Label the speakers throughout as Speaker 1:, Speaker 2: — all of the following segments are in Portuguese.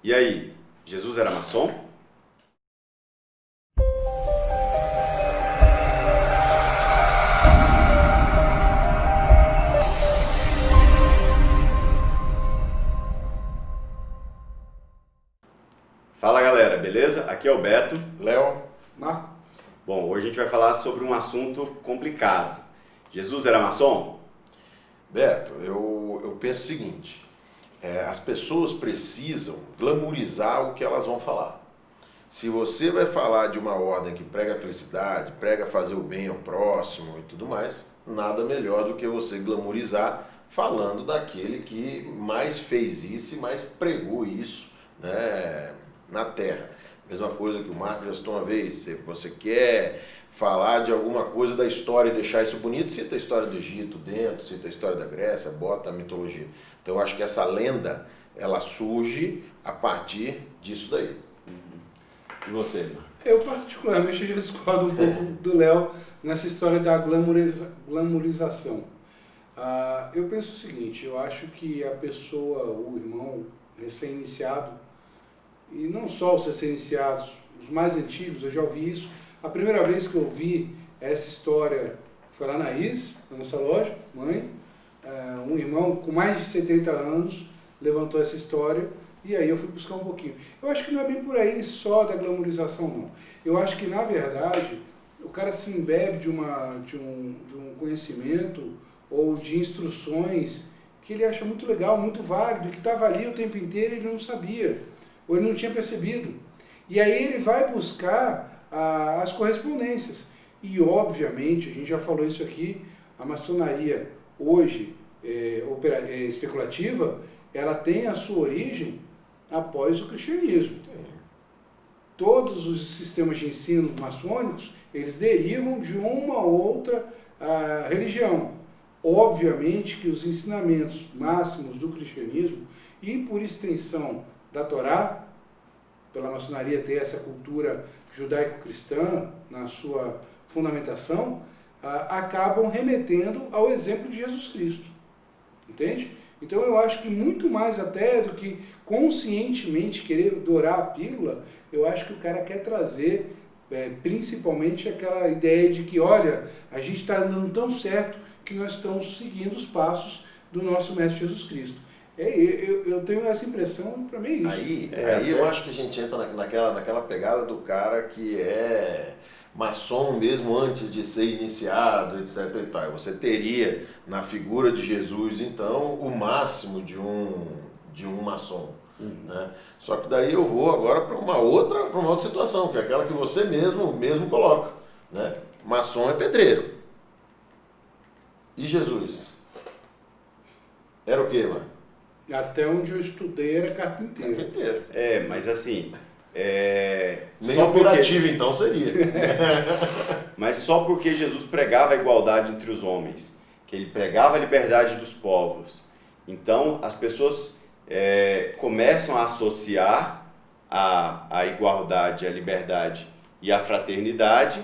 Speaker 1: E aí, Jesus era maçom? Fala galera, beleza? Aqui é o Beto.
Speaker 2: Léo,
Speaker 3: Marco?
Speaker 1: Bom, hoje a gente vai falar sobre um assunto complicado. Jesus era maçom?
Speaker 2: Beto, eu penso o seguinte, as pessoas precisam glamourizar o que elas vão falar. Se você vai falar de uma ordem que prega a felicidade, prega fazer o bem ao próximo e tudo mais, nada melhor do que você glamourizar falando daquele que mais fez isso e mais pregou isso, né, na terra. Mesma coisa que o Marco já citou uma vez, se você quer falar de alguma coisa da história e deixar isso bonito, cita a história do Egito dentro, cita a história da Grécia, bota a mitologia. Então eu acho que essa lenda, ela surge a partir disso daí.
Speaker 1: E você, Marco?
Speaker 3: Eu particularmente já discordo um pouco do Léo nessa história da glamourização. Eu penso o seguinte, eu acho que a pessoa, o irmão recém-iniciado, e não só os recém-iniciados, os mais antigos, eu já ouvi isso. A primeira vez que eu vi essa história foi lá na IS, na nossa loja, mãe. Um irmão com mais de 70 anos levantou essa história e aí eu fui buscar um pouquinho. Eu acho que não é bem por aí só da glamourização, não. Eu acho que, na verdade, o cara se embebe de um conhecimento ou de instruções que ele acha muito legal, muito válido, que estava ali o tempo inteiro e ele não sabia, ou ele não tinha percebido. E aí ele vai buscar as correspondências. E, obviamente, a gente já falou isso aqui, a maçonaria hoje especulativa, ela tem a sua origem após o cristianismo. Todos os sistemas de ensino maçônicos, eles derivam de uma ou outra religião. Obviamente que os ensinamentos máximos do cristianismo e, por extensão, da Torá, pela maçonaria ter essa cultura judaico-cristã na sua fundamentação, acabam remetendo ao exemplo de Jesus Cristo. Entende? Então eu acho que muito mais até do que conscientemente querer dourar a pílula, eu acho que o cara quer trazer principalmente aquela ideia de que, olha, a gente está andando tão certo que nós estamos seguindo os passos do nosso Mestre Jesus Cristo. Eu tenho essa impressão, para mim é isso.
Speaker 2: Aí eu acho que a gente entra naquela pegada do cara que é maçom mesmo antes de ser iniciado, etc. E tal. Você teria na figura de Jesus, então, o máximo de um maçom. Né? Só que daí eu vou agora para uma outra situação, que é aquela que você mesmo coloca. Né? Maçom é pedreiro. E Jesus? Era o quê, mano?
Speaker 3: Até onde eu estudei era carpinteiro.
Speaker 2: Carpinteiro.
Speaker 1: Mas assim...
Speaker 2: Nem
Speaker 1: só
Speaker 2: operativo, então, seria.
Speaker 1: Mas só porque Jesus pregava a igualdade entre os homens, que ele pregava a liberdade dos povos. Então, as pessoas começam a associar a igualdade, a liberdade e a fraternidade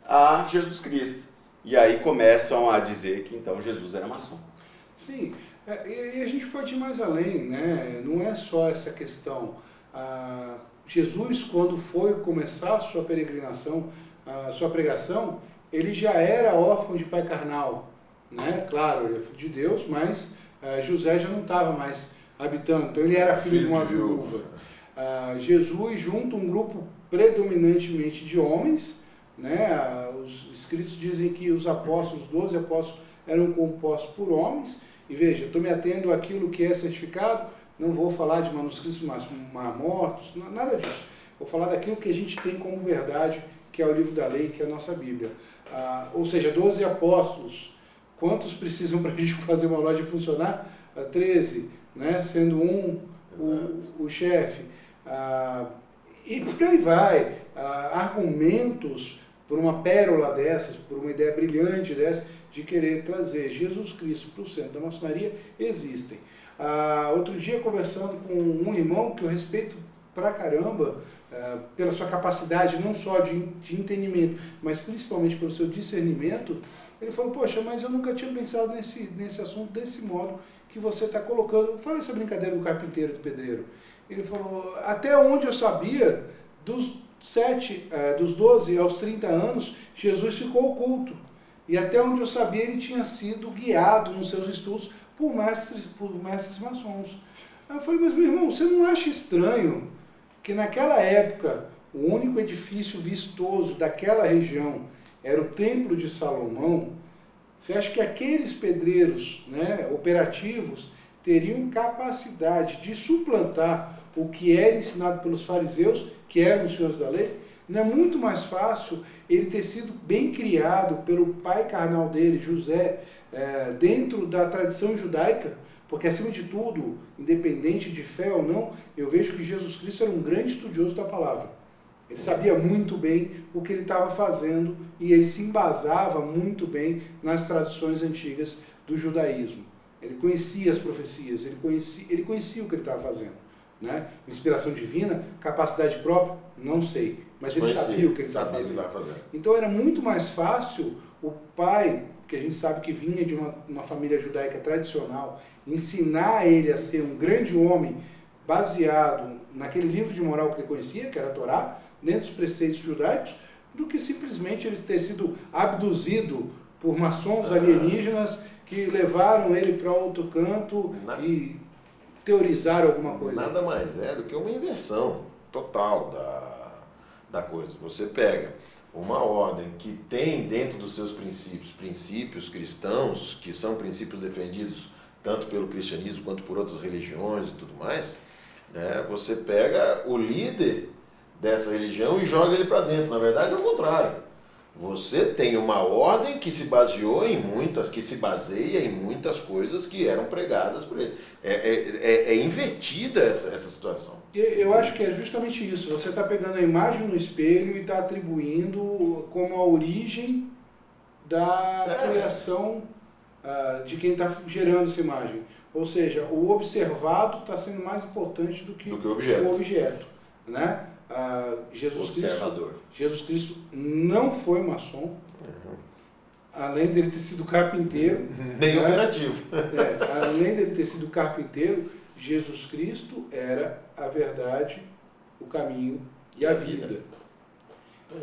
Speaker 1: a Jesus Cristo. E aí começam a dizer que então Jesus era maçom.
Speaker 3: Sim, e a gente pode ir mais além, né? Não é só essa questão. Jesus, quando foi começar a sua peregrinação, a sua pregação, ele já era órfão de pai carnal, né? Claro, ele é filho de Deus, mas José já não estava mais habitando, então ele era filho de uma viúva. Jesus junta um grupo predominantemente de homens, né? Os escritos dizem que os 12 apóstolos eram compostos por homens, e veja, estou me atendo àquilo que é certificado. Não vou falar de manuscritos mortos, nada disso. Vou falar daquilo que a gente tem como verdade, que é o livro da lei, que é a nossa Bíblia. Ou seja, 12 apóstolos. Quantos precisam para a gente fazer uma loja funcionar? 13, né? Sendo o chefe. E por aí vai. Argumentos por uma pérola dessas, por uma ideia brilhante dessa, de querer trazer Jesus Cristo para o centro da maçonaria, existem. Outro dia, conversando com um irmão que eu respeito pra caramba, pela sua capacidade não só de entendimento, mas principalmente pelo seu discernimento, ele falou, poxa, mas eu nunca tinha pensado nesse assunto desse modo que você está colocando. Fala essa brincadeira do carpinteiro e do pedreiro. Ele falou, até onde eu sabia, dos 12 aos 30 anos, Jesus ficou oculto. E até onde eu sabia, ele tinha sido guiado nos seus estudos por mestres maçons. Aí eu falei, mas meu irmão, você não acha estranho que naquela época o único edifício vistoso daquela região era o Templo de Salomão? Você acha que aqueles pedreiros, né, operativos teriam capacidade de suplantar o que era ensinado pelos fariseus, que eram os senhores da lei? Não é muito mais fácil ele ter sido bem criado pelo pai carnal dele, José, dentro da tradição judaica? Porque, acima de tudo, independente de fé ou não, eu vejo que Jesus Cristo era um grande estudioso da palavra. Ele sabia muito bem o que ele estava fazendo e ele se embasava muito bem nas tradições antigas do judaísmo. Ele conhecia as profecias, ele conhecia o que ele estava fazendo. Né? Inspiração divina, capacidade própria, não sei. Mas ele sabia o que ele estava fazendo. Então era muito mais fácil o pai, que a gente sabe que vinha de uma família judaica tradicional, ensinar ele a ser um grande homem baseado naquele livro de moral que ele conhecia, que era a Torá, dentro dos preceitos judaicos, do que simplesmente ele ter sido abduzido por maçons alienígenas que levaram ele para outro canto e teorizaram alguma coisa.
Speaker 2: Nada mais é do que uma inversão total da coisa. Você pega uma ordem que tem dentro dos seus princípios cristãos, que são princípios defendidos tanto pelo cristianismo quanto por outras religiões e tudo mais, né? Você pega o líder dessa religião e joga ele para dentro. Na verdade é o contrário. Você tem uma ordem que se baseia em muitas coisas que eram pregadas por ele. É invertida essa situação.
Speaker 3: Eu acho que é justamente isso. Você está pegando a imagem no espelho e está atribuindo como a origem da criação de quem está gerando essa imagem. Ou seja, o observado está sendo mais importante do que o objeto. Né? Jesus Cristo não foi maçom, além dele ter sido carpinteiro.
Speaker 2: Nem operativo.
Speaker 3: Além dele ter sido carpinteiro, Jesus Cristo era a verdade, o caminho e a vida.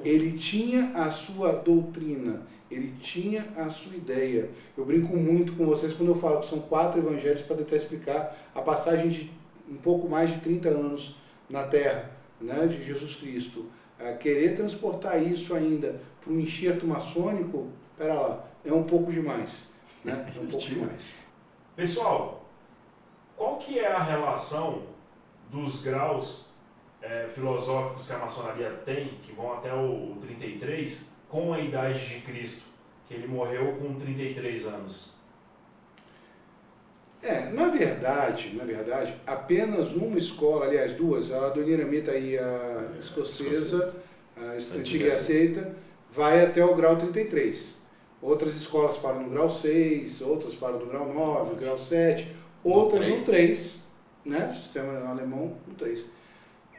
Speaker 3: Ele tinha a sua doutrina, ele tinha a sua ideia. Eu brinco muito com vocês quando eu falo que são 4 evangelhos para tentar explicar a passagem de um pouco mais de 30 anos na Terra, né, de Jesus Cristo. Querer transportar isso ainda para um enxerto maçônico, pera lá, é um pouco demais. Né? É um pouco demais.
Speaker 4: Pessoal, qual que é a relação dos graus filosóficos que a maçonaria tem, que vão até o 33, com a idade de Cristo, que ele morreu com 33 anos?
Speaker 3: Na verdade, apenas uma escola, aliás, duas, a do Niramita e a escocesa, a antiga e aceita, vai até o grau 33. Outras escolas param no grau 6, outras param no grau 9, grau 7, outras no 3, né? O sistema alemão no 3.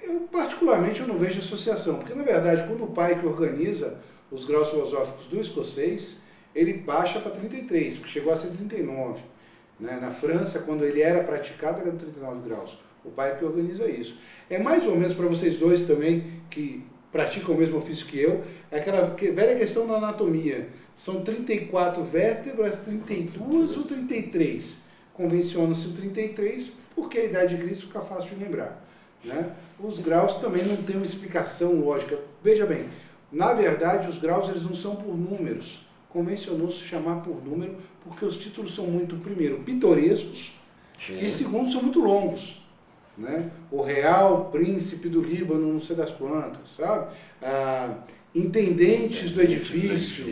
Speaker 3: Eu, particularmente, eu não vejo associação, porque, na verdade, quando o pai que organiza os graus filosóficos do escocês, ele baixa para 33, porque chegou a ser 39. Na França, quando ele era praticado, era 39 graus. O pai que organiza isso. É mais ou menos para vocês dois também, que praticam o mesmo ofício que eu, é aquela velha questão da anatomia. São 34 vértebras, 32 ou 33? Convenciona-se o 33, porque a idade de Cristo fica fácil de lembrar. Né? Os graus também não têm uma explicação lógica. Veja bem, na verdade, os graus eles não são por números. Convencionou-se chamar por número porque os títulos são muito, primeiro, pitorescos. Sim. E segundo, são muito longos. Né? O Real Príncipe do Líbano, não sei das quantas, sabe? Intendentes do edifício,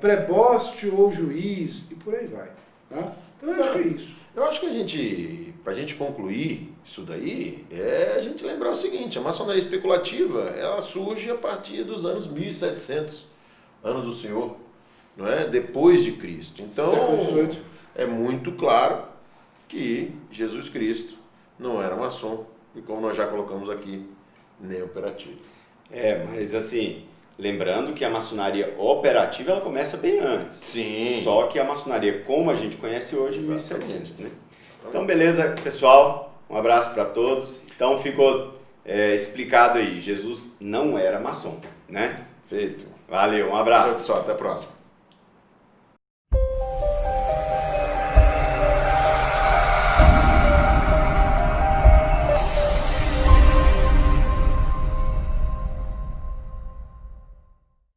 Speaker 3: preboste ou juiz, e por aí vai. Tá? Então eu acho que é isso.
Speaker 2: Eu acho que pra gente concluir isso daí, é a gente lembrar o seguinte: a maçonaria especulativa, ela surge a partir dos anos 1700, anos do Senhor. Não é? Depois de Cristo. Então, é muito claro que Jesus Cristo não era maçom, e como nós já colocamos aqui, nem operativo.
Speaker 1: Mas assim, lembrando que a maçonaria operativa, ela começa bem antes.
Speaker 2: Sim.
Speaker 1: Só que a maçonaria, como a gente conhece hoje, em 1700, né? Então, beleza, pessoal. Um abraço para todos. Então ficou explicado aí, Jesus não era maçom, né?
Speaker 2: Feito.
Speaker 1: Valeu, um abraço.
Speaker 2: Pessoal, até a próxima.